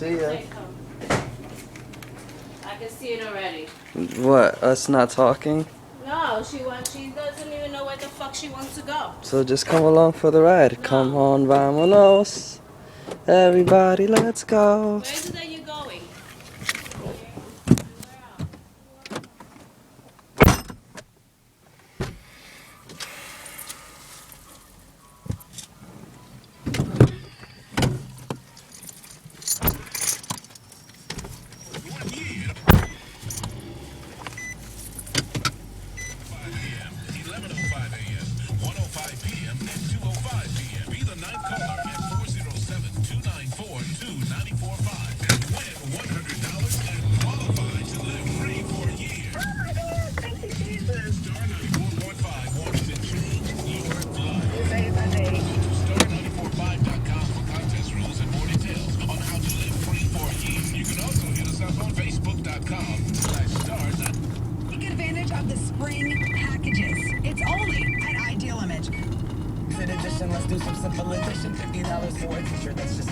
See ya. I can see it already. What? Us not talking? No, she doesn't even know where the fuck she wants to go. So just come along for the ride. No. Come on, vámonos. Everybody, let's go. Where is it that you're going? Take advantage of the spring packages. It's only at Ideal Image. Edition, let's do some simple addition. $50 for a t-shirt. That's just